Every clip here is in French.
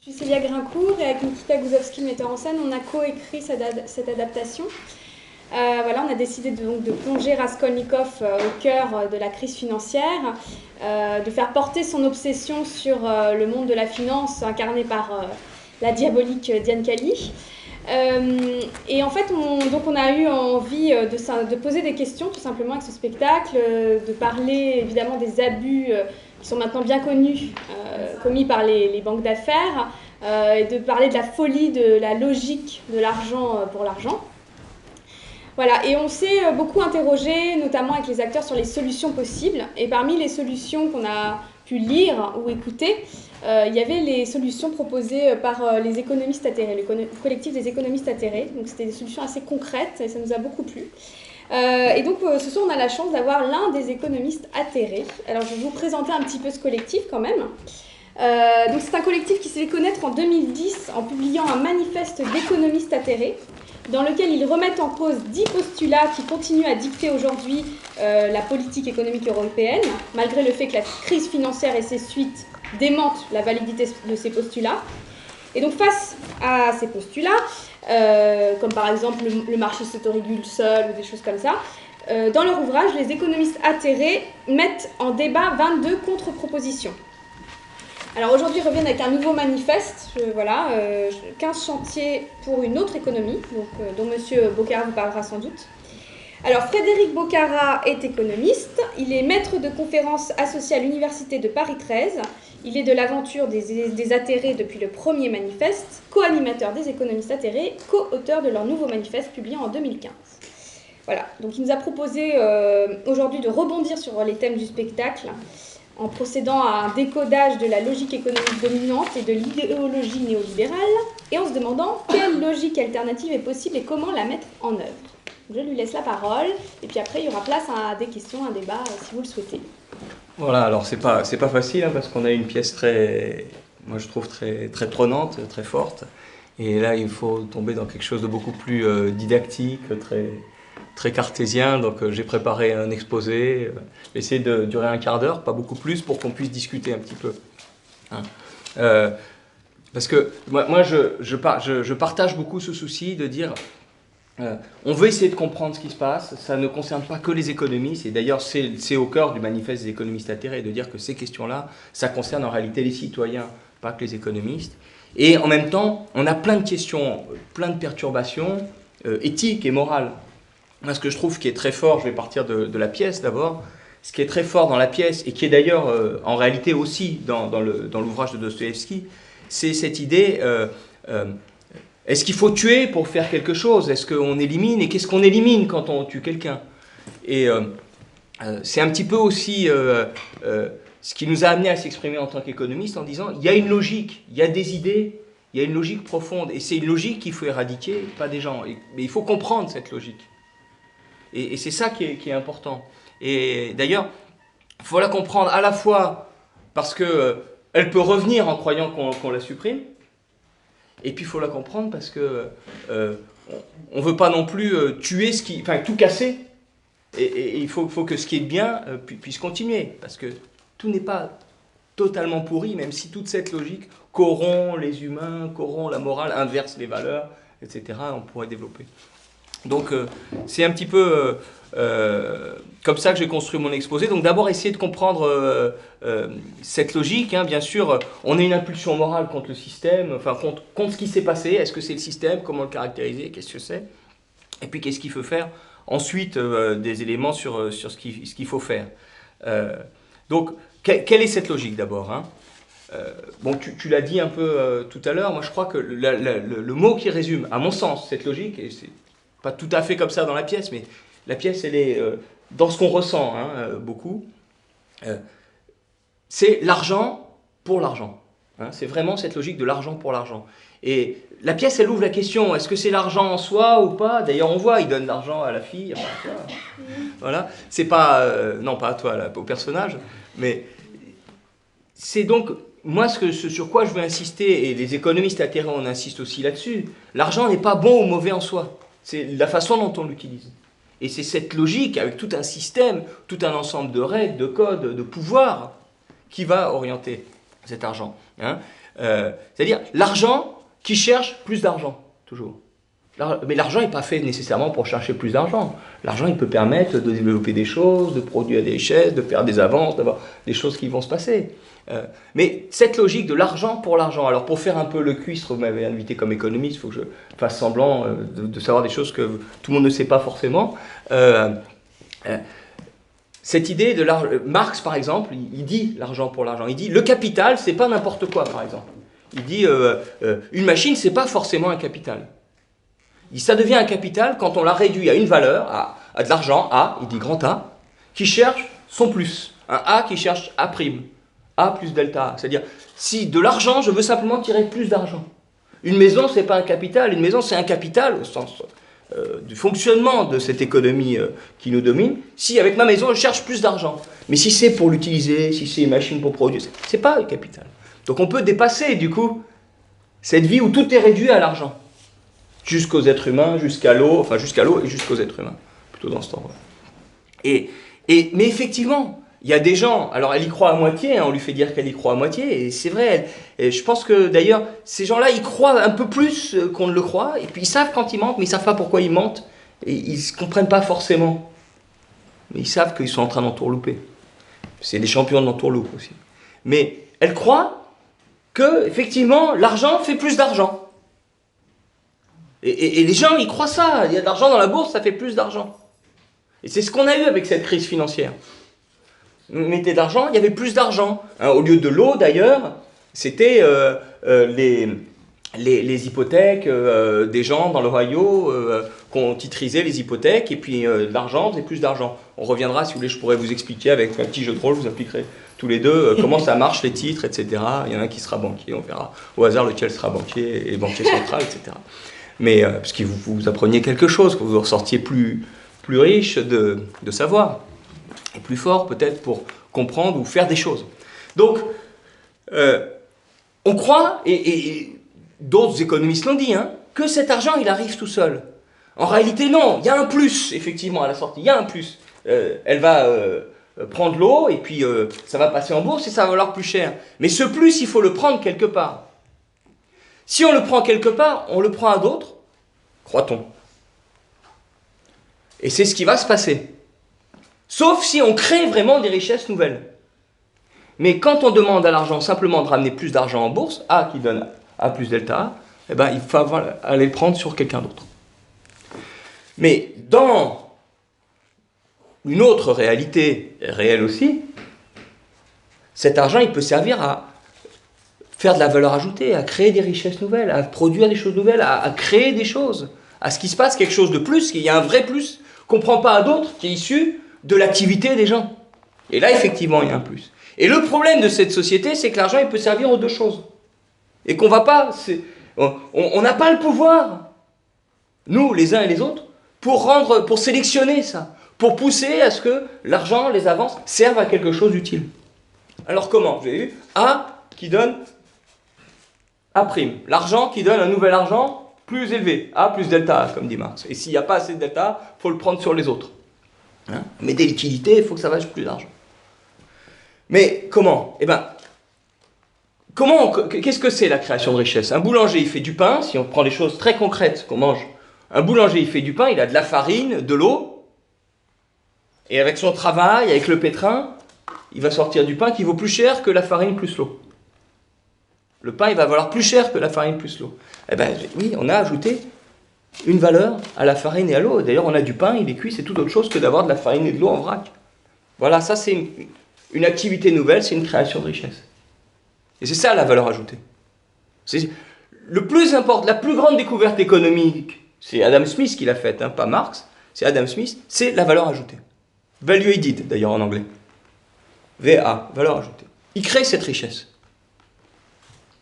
Je suis Célia Grincourt et avec Nikita Guzowski, metteur en scène, on a coécrit cette adaptation. Voilà, on a décidé de plonger Raskolnikov au cœur de la crise financière, de faire porter son obsession sur le monde de la finance incarné par la diabolique Diane Kali. Et en fait, on a eu envie de poser des questions tout simplement avec ce spectacle, de parler évidemment des abus qui sont maintenant bien connus, commis par les banques d'affaires, et de parler de la folie, de la logique de l'argent pour l'argent. Voilà, et on s'est beaucoup interrogé, notamment avec les acteurs, sur les solutions possibles. Et parmi les solutions qu'on a pu lire ou écouter, il y avait les solutions proposées par les économistes atterrés, le collectif des économistes atterrés. Donc c'était des solutions assez concrètes et ça nous a beaucoup plu. Et donc ce soir on a la chance d'avoir l'un des économistes atterrés. Alors je vais vous présenter un petit peu ce collectif quand même. Donc c'est un collectif qui s'est fait connaître en 2010 en publiant un manifeste d'économistes atterrés dans lequel ils remettent en cause 10 postulats qui continuent à dicter aujourd'hui la politique économique européenne, malgré le fait que la crise financière et ses suites démentent la validité de ces postulats. Et donc face à ces postulats, comme par exemple le marché s'autorégule seul ou des choses comme ça, dans leur ouvrage, les économistes atterrés mettent en débat 22 contre-propositions. Alors aujourd'hui, ils reviennent avec un nouveau manifeste, 15 chantiers pour une autre économie, dont M. Bocara vous parlera sans doute. Alors Frédéric Bocara est économiste, il est maître de conférences associé à l'Université de Paris 13, il est de l'aventure des atterrés depuis le premier manifeste, co-animateur des économistes atterrés, co-auteur de leur nouveau manifeste publié en 2015. Voilà, donc il nous a proposé aujourd'hui de rebondir sur les thèmes du spectacle, en procédant à un décodage de la logique économique dominante et de l'idéologie néolibérale, et en se demandant quelle logique alternative est possible et comment la mettre en œuvre. Je lui laisse la parole, et puis après il y aura place à des questions, un débat, si vous le souhaitez. Voilà, alors c'est pas facile, hein, parce qu'on a une pièce moi je trouve très prenante, très forte, et là il faut tomber dans quelque chose de beaucoup plus didactique, très cartésien, donc j'ai préparé un exposé, essayer de durer un quart d'heure, pas beaucoup plus, pour qu'on puisse discuter un petit peu. Hein. Parce que moi je partage beaucoup ce souci de dire, on veut essayer de comprendre ce qui se passe, ça ne concerne pas que les économistes, et d'ailleurs c'est au cœur du manifeste des économistes atterrés, de dire que ces questions-là, ça concerne en réalité les citoyens, pas que les économistes. Et en même temps, on a plein de questions, plein de perturbations éthiques et morales. Moi, ce que je trouve qui est très fort, je vais partir de la pièce d'abord, ce qui est très fort dans la pièce, et qui est d'ailleurs en réalité aussi dans l'ouvrage de Dostoïevski, c'est cette idée, est-ce qu'il faut tuer pour faire quelque chose? Est-ce qu'on élimine? Et qu'est-ce qu'on élimine quand on tue quelqu'un? Et c'est un petit peu aussi ce qui nous a amené à s'exprimer en tant qu'économistes en disant, il y a une logique, il y a des idées, il y a une logique profonde, et c'est une logique qu'il faut éradiquer, pas des gens. Mais il faut comprendre cette logique. Et c'est ça qui est important. Et d'ailleurs, il faut la comprendre à la fois parce qu'elle peut revenir en croyant qu'on la supprime, et puis il faut la comprendre parce que on ne veut pas non plus tuer tout casser, et il faut que ce qui est bien puisse continuer, parce que tout n'est pas totalement pourri, même si toute cette logique corrompt les humains, corrompt la morale, inverse les valeurs, etc. On pourrait développer. Donc c'est un petit peu comme ça que j'ai construit mon exposé. Donc d'abord essayer de comprendre cette logique. Hein. Bien sûr, on a une impulsion morale contre le système, enfin contre ce qui s'est passé. Est-ce que c'est le système? Comment le caractériser? Qu'est-ce que c'est? Et puis qu'est-ce qu'il faut faire? Ensuite, des éléments sur ce qu'il faut faire. Donc quelle est cette logique d'abord, hein? Bon, tu l'as dit un peu tout à l'heure. Moi je crois que le mot qui résume, à mon sens, cette logique, et c'est pas tout à fait comme ça dans la pièce, mais la pièce, elle est dans ce qu'on ressent, beaucoup. C'est l'argent pour l'argent. Hein, c'est vraiment cette logique de l'argent pour l'argent. Et la pièce, elle ouvre la question, est-ce que c'est l'argent en soi ou pas? D'ailleurs, on voit, il donne l'argent à la fille. Enfin, voilà. C'est pas, non, pas à toi, là, au personnage, mais c'est donc, moi, ce sur quoi je veux insister, et les économistes atterrés, on insiste aussi là-dessus, l'argent n'est pas bon ou mauvais en soi. C'est la façon dont on l'utilise. Et c'est cette logique, avec tout un système, tout un ensemble de règles, de codes, de pouvoirs, qui va orienter cet argent. Hein. C'est-à-dire l'argent qui cherche plus d'argent, toujours. Mais l'argent n'est pas fait nécessairement pour chercher plus d'argent. L'argent, il peut permettre de développer des choses, de produire des richesses, de faire des avances, d'avoir des choses qui vont se passer. Mais cette logique de l'argent pour l'argent, alors pour faire un peu le cuistre, vous m'avez invité comme économiste, il faut que je fasse semblant de savoir des choses que tout le monde ne sait pas forcément. Cette idée de l'argent, Marx par exemple, il dit l'argent pour l'argent. Il dit le capital, c'est pas n'importe quoi par exemple. Il dit une machine, c'est pas forcément un capital. Ça devient un capital quand on l'a réduit à une valeur, à de l'argent, A, il dit grand A, qui cherche son plus. Un A qui cherche A', A plus delta A. C'est-à-dire, si de l'argent, je veux simplement tirer plus d'argent. Une maison, c'est pas un capital. Une maison, c'est un capital au sens du fonctionnement de cette économie qui nous domine. Si avec ma maison, je cherche plus d'argent. Mais si c'est pour l'utiliser, si c'est une machine pour produire, c'est pas un capital. Donc on peut dépasser, du coup, cette vie où tout est réduit à l'argent. Jusqu'aux êtres humains, jusqu'à l'eau et jusqu'aux êtres humains, plutôt dans ce temps-là. Mais effectivement, il y a des gens, alors elle y croit à moitié, hein, on lui fait dire qu'elle y croit à moitié, et c'est vrai, et je pense que d'ailleurs, ces gens-là, ils croient un peu plus qu'on ne le croit, et puis ils savent quand ils mentent, mais ils ne savent pas pourquoi ils mentent, et ils ne comprennent pas forcément. Mais ils savent qu'ils sont en train d'entourlouper. C'est des champions de l'entourloupe aussi. Mais elle croit que, effectivement, l'argent fait plus d'argent. Et les gens, ils croient ça. Il y a de l'argent dans la bourse, ça fait plus d'argent. Et c'est ce qu'on a eu avec cette crise financière. Vous mettez de l'argent, il y avait plus d'argent. Hein, au lieu de l'eau, d'ailleurs, c'était les hypothèques des gens dans l'Ohio qu'on titrisait les hypothèques, et puis de l'argent, c'est plus d'argent. On reviendra, si vous voulez, je pourrais vous expliquer avec un petit jeu de rôle, je vous appliquerai tous les deux comment ça marche, les titres, etc. Il y en a un qui sera banquier, on verra au hasard lequel sera banquier et banquier central, etc. Mais parce que vous appreniez quelque chose, que vous ressortiez plus riche de savoir, et plus fort peut-être pour comprendre ou faire des choses. Donc, on croit, et d'autres économistes l'ont dit, hein, que cet argent, il arrive tout seul. En réalité, non, il y a un plus, effectivement, à la sortie, il y a un plus. Elle va prendre l'eau, et puis ça va passer en bourse, et ça va valoir plus cher. Mais ce plus, il faut le prendre quelque part. Si on le prend quelque part, on le prend à d'autres, croit-on. Et c'est ce qui va se passer. Sauf si on crée vraiment des richesses nouvelles. Mais quand on demande à l'argent simplement de ramener plus d'argent en bourse, A qui donne A plus delta A, eh ben, il faut aller le prendre sur quelqu'un d'autre. Mais dans une autre réalité réelle aussi, cet argent, il peut servir à faire de la valeur ajoutée, à créer des richesses nouvelles, à produire des choses nouvelles, à créer des choses, à ce qu'il se passe quelque chose de plus, qu'il y a un vrai plus qu'on ne prend pas à d'autres, qui est issu de l'activité des gens. Et là, effectivement, il y a un plus. Et le problème de cette société, c'est que l'argent, il peut servir aux deux choses. Et qu'on va pas... On n'a pas le pouvoir, nous, les uns et les autres, pour sélectionner ça, pour pousser à ce que l'argent, les avances, servent à quelque chose d'utile. Alors comment? Vous avez vu A qui donne A'. L'argent qui donne un nouvel argent plus élevé. A plus delta A, comme dit Marx. Et s'il n'y a pas assez de delta A, il faut le prendre sur les autres. Hein? Mais des liquidités, il faut que ça vaille plus d'argent. Mais comment? Eh bien, qu'est-ce que c'est la création de richesse? Un boulanger, il fait du pain, si on prend les choses très concrètes qu'on mange. Un boulanger, il fait du pain, il a de la farine, de l'eau, et avec son travail, avec le pétrin, il va sortir du pain qui vaut plus cher que la farine plus l'eau. Le pain, il va valoir plus cher que la farine plus l'eau. Eh bien, oui, on a ajouté une valeur à la farine et à l'eau. D'ailleurs, on a du pain, il est cuit, c'est tout autre chose que d'avoir de la farine et de l'eau en vrac. Voilà, ça c'est une activité nouvelle, c'est une création de richesse. Et c'est ça la valeur ajoutée. C'est le plus important, la plus grande découverte économique, c'est Adam Smith qui l'a faite, hein, pas Marx, c'est Adam Smith, c'est la valeur ajoutée. Value added, d'ailleurs en anglais. VA, valeur ajoutée. Il crée cette richesse.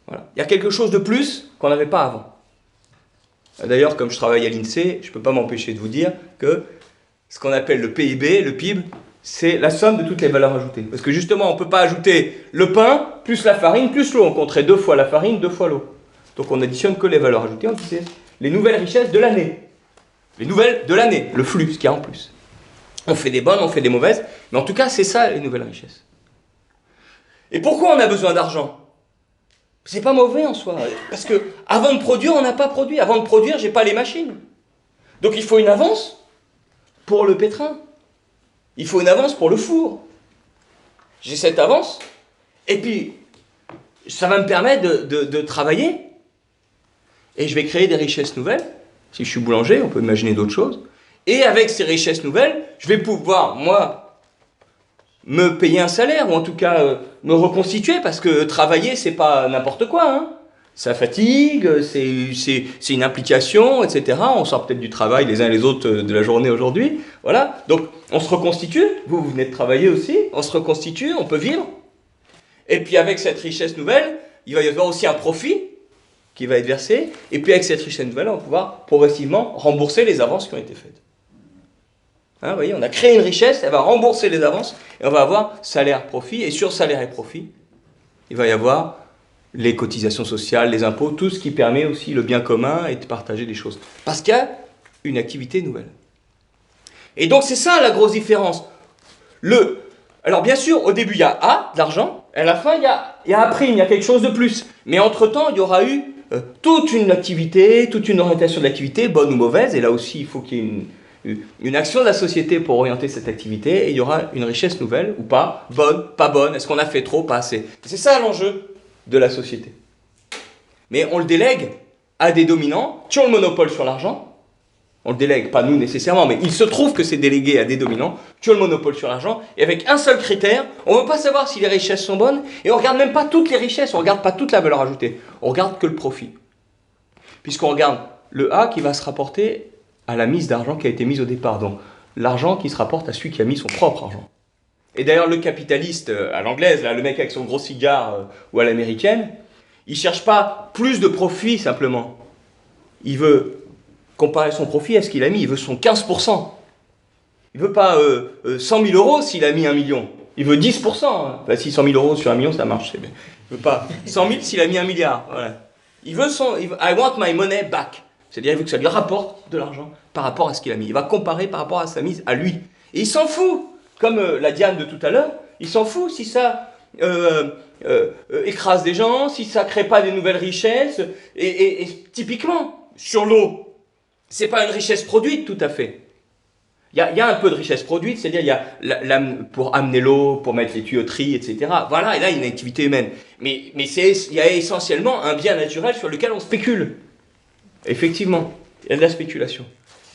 Voilà. Il y a quelque chose de plus qu'on n'avait pas avant. D'ailleurs, comme je travaille à l'INSEE, je ne peux pas m'empêcher de vous dire que ce qu'on appelle le PIB, le PIB, c'est la somme de toutes les valeurs ajoutées. Parce que justement, on ne peut pas ajouter le pain, plus la farine, plus l'eau. On compterait 2 fois la farine, 2 fois l'eau. Donc on n'additionne que les valeurs ajoutées, on dit c'est les nouvelles richesses de l'année. Les nouvelles de l'année, le flux, ce qu'il y a en plus. On fait des bonnes, on fait des mauvaises, mais en tout cas, c'est ça les nouvelles richesses. Et pourquoi on a besoin d'argent? C'est pas mauvais en soi, parce que avant de produire, on n'a pas produit. Avant de produire, j'ai pas les machines. Donc il faut une avance pour le pétrin. Il faut une avance pour le four. J'ai cette avance, et puis ça va me permettre de travailler. Et je vais créer des richesses nouvelles. Si je suis boulanger, on peut imaginer d'autres choses. Et avec ces richesses nouvelles, je vais pouvoir, moi, me payer un salaire, ou en tout cas me reconstituer, parce que travailler, c'est pas n'importe quoi, hein. Ça fatigue, c'est une implication, etc. On sort peut-être du travail les uns et les autres de la journée aujourd'hui. Voilà. Donc, on se reconstitue. Vous venez de travailler aussi. On se reconstitue, on peut vivre. Et puis, avec cette richesse nouvelle, il va y avoir aussi un profit qui va être versé. Et puis, avec cette richesse nouvelle, on va pouvoir progressivement rembourser les avances qui ont été faites. Hein, vous voyez, on a créé une richesse, elle va rembourser les avances, et on va avoir salaire, profit, et sur salaire et profit, il va y avoir les cotisations sociales, les impôts, tout ce qui permet aussi le bien commun et de partager des choses. Parce qu'il y a une activité nouvelle. Et donc c'est ça la grosse différence. Alors bien sûr, au début il y a A, de l'argent, et à la fin il y a A', il y a quelque chose de plus. Mais entre-temps, il y aura eu toute une activité, toute une orientation de l'activité, bonne ou mauvaise, et là aussi il faut qu'il y ait une action de la société pour orienter cette activité, et il y aura une richesse nouvelle, ou pas, bonne, pas bonne, est-ce qu'on a fait trop, pas assez. C'est ça l'enjeu de la société. Mais on le délègue à des dominants qui ont le monopole sur l'argent. On le délègue, pas nous nécessairement, mais il se trouve que c'est délégué à des dominants qui ont le monopole sur l'argent, et avec un seul critère, on ne veut pas savoir si les richesses sont bonnes, et on ne regarde même pas toutes les richesses, on ne regarde pas toute la valeur ajoutée, on regarde que le profit. Puisqu'on regarde le A qui va se rapporter à la mise d'argent qui a été mise au départ, donc l'argent qui se rapporte à celui qui a mis son propre argent. Et d'ailleurs, le capitaliste à l'anglaise, là, le mec avec son gros cigare ou à l'américaine, il ne cherche pas plus de profit simplement. Il veut comparer son profit à ce qu'il a mis, il veut son 15%. Il ne veut pas 100 000 euros s'il a mis 1 million. Il veut 10%. Hein. Enfin, si 100 000 euros sur 1 million, ça marche. Il ne veut pas 100 000 s'il a mis 1 milliard. Voilà. Il veut I want my money back. C'est-à-dire il veut que ça lui rapporte de l'argent par rapport à ce qu'il a mis. Il va comparer par rapport à sa mise à lui. Et il s'en fout. Comme la Diane de tout à l'heure, il s'en fout si ça écrase des gens, si ça ne crée pas des nouvelles richesses. Et typiquement, sur l'eau, ce n'est pas une richesse produite tout à fait. Il y a un peu de richesse produite, c'est-à-dire il y a pour amener l'eau, pour mettre les tuyauteries, etc. Voilà, et là il y a une activité humaine. Mais il y a essentiellement un bien naturel sur lequel on spécule. Effectivement, il y a de la spéculation.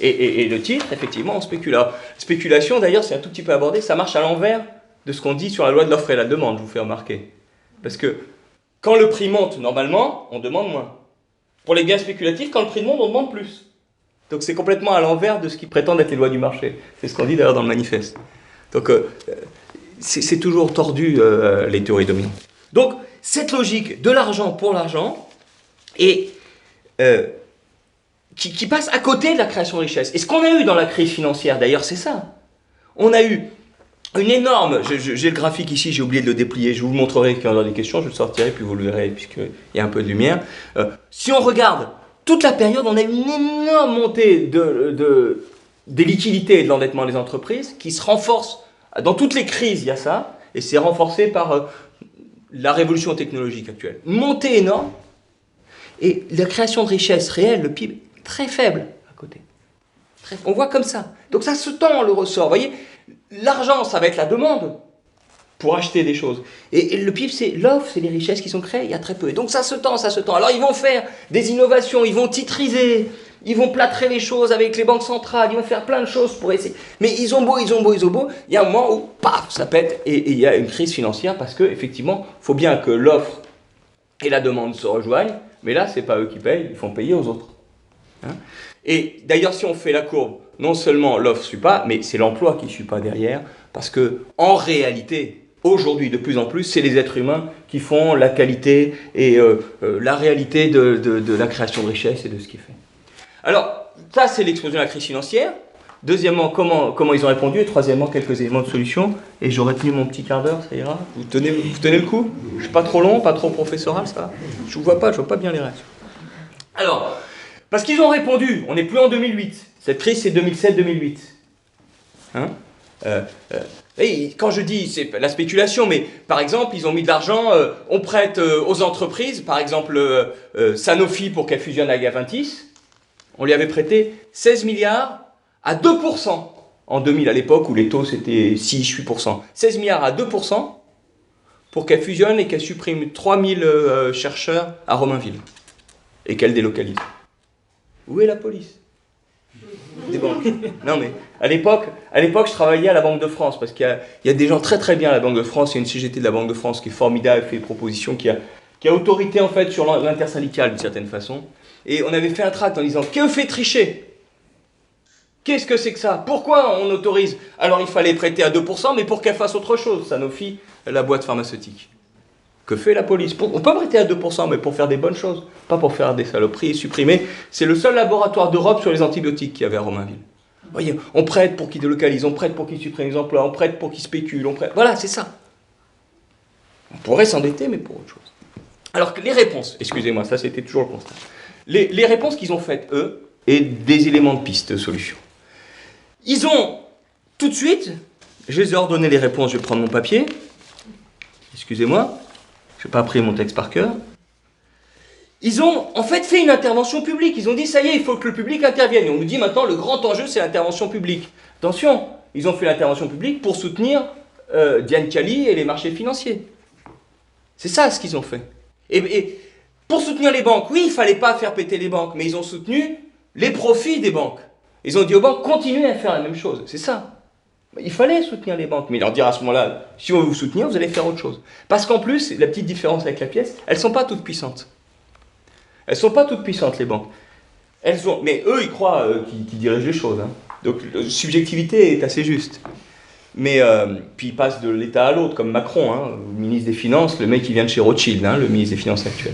Et le titre, effectivement, on spécule. Alors, spéculation, d'ailleurs, c'est un tout petit peu abordé, ça marche à l'envers de ce qu'on dit sur la loi de l'offre et la demande, je vous fais remarquer. Parce que quand le prix monte, normalement, on demande moins. Pour les biens spéculatifs, quand le prix monte, on demande plus. Donc c'est complètement à l'envers de ce qui prétendent être les lois du marché. C'est ce qu'on dit d'ailleurs dans le manifeste. Donc c'est toujours tordu, les théories dominantes. Donc cette logique de l'argent pour l'argent et qui passe à côté de la création de richesse. Et ce qu'on a eu dans la crise financière, d'ailleurs, c'est ça. On a eu une énorme... J'ai le graphique ici, j'ai oublié de le déplier. Je vous le montrerai quand il y aura des questions, je le sortirai, puis vous le verrez, puisqu'il y a un peu de lumière. Si on regarde toute la période, on a eu une énorme montée des liquidités et de l'endettement des entreprises qui se renforce. Dans toutes les crises, il y a ça, et c'est renforcé par la révolution technologique actuelle. Une montée énorme, et la création de richesse réelle, le PIB, très faible à côté. On voit comme ça. Donc ça se tend le ressort. Vous voyez, l'argent, ça va être la demande pour acheter des choses. Et le PIB, c'est l'offre, c'est les richesses qui sont créées, il y a très peu. Et donc ça se tend, ça se tend. Alors ils vont faire des innovations, ils vont titriser, ils vont plâtrer les choses avec les banques centrales, ils vont faire plein de choses pour essayer. Mais ils ont beau, il y a un moment où, paf, ça pète, et il y a une crise financière parce qu'effectivement, il faut bien que l'offre et la demande se rejoignent, mais là, ce n'est pas eux qui payent, ils font payer aux autres. Hein? Et d'ailleurs, si on fait la courbe, non seulement l'offre ne suit pas, mais c'est l'emploi qui ne suit pas derrière, parce que en réalité, aujourd'hui, de plus en plus, c'est les êtres humains qui font la qualité et la réalité de la création de richesse et de ce qui est fait. Alors, ça, c'est l'explosion de la crise financière. Deuxièmement, comment ils ont répondu. Et troisièmement, quelques éléments de solution. Et j'aurais tenu mon petit quart d'heure, ça ira. Vous tenez le coup? Je ne suis pas trop long, pas trop professoral, ça va? Je ne vois pas bien les réactions. Alors, parce qu'ils ont répondu, on n'est plus en 2008. Cette crise, c'est 2007-2008. Hein? Et quand je dis, c'est la spéculation, mais par exemple, ils ont mis de l'argent, on prête aux entreprises, par exemple Sanofi pour qu'elle fusionne avec Aventis, on lui avait prêté 16 milliards à 2% en 2000, à l'époque où les taux c'était 6-8%. 16 milliards à 2% pour qu'elle fusionne et qu'elle supprime 3000 chercheurs à Romainville et qu'elle délocalise. Où est la police des banques? Non mais à l'époque, je travaillais à la Banque de France parce qu'il y a des gens très très bien à la Banque de France. Il y a une CGT de la Banque de France qui est formidable, fait des propositions, qui a autorité en fait sur l'intersyndicale d'une certaine façon. Et on avait fait un tract en disant que fait tricher? Qu'est-ce que c'est que ça? Pourquoi on autorise? Alors il fallait prêter à 2%, mais pour qu'elle fasse autre chose, Sanofi, la boîte pharmaceutique. Que fait la police? On peut prêter à 2%, mais pour faire des bonnes choses, pas pour faire des saloperies et supprimer. C'est le seul laboratoire d'Europe sur les antibiotiques qu'il y avait à Romainville. Vous voyez, on prête pour qu'ils délocalisent, on prête pour qu'ils suppriment les emplois, on prête pour qu'ils spéculent, on prête... Voilà, c'est ça. On pourrait s'endetter, mais pour autre chose. Alors que les réponses, excusez-moi, ça c'était toujours le constat. Les réponses qu'ils ont faites, eux, et des éléments de piste, de solution. Ils ont, tout de suite, je les ai ordonné les réponses, je vais prendre mon papier. Excusez-moi, je n'ai pas appris mon texte par cœur. Ils ont en fait fait une intervention publique. Ils ont dit, ça y est, il faut que le public intervienne. Et on nous dit maintenant, le grand enjeu, c'est l'intervention publique. Attention, ils ont fait l'intervention publique pour soutenir Diane Cali et les marchés financiers. C'est ça ce qu'ils ont fait. Et pour soutenir les banques, oui, il ne fallait pas faire péter les banques, mais ils ont soutenu les profits des banques. Ils ont dit aux banques, continuez à faire la même chose. C'est ça. Il fallait soutenir les banques, mais leur dire à ce moment-là, si on veut vous soutenir, vous allez faire autre chose. Parce qu'en plus, la petite différence avec la pièce, elles ne sont pas toutes puissantes. Elles ne sont pas toutes puissantes, les banques. Mais eux, ils croient qu'ils dirigent les choses. Hein. Donc, la subjectivité est assez juste. Mais puis ils passent de l'État à l'autre, comme Macron, hein, le ministre des Finances, le mec qui vient de chez Rothschild, hein, le ministre des Finances actuel.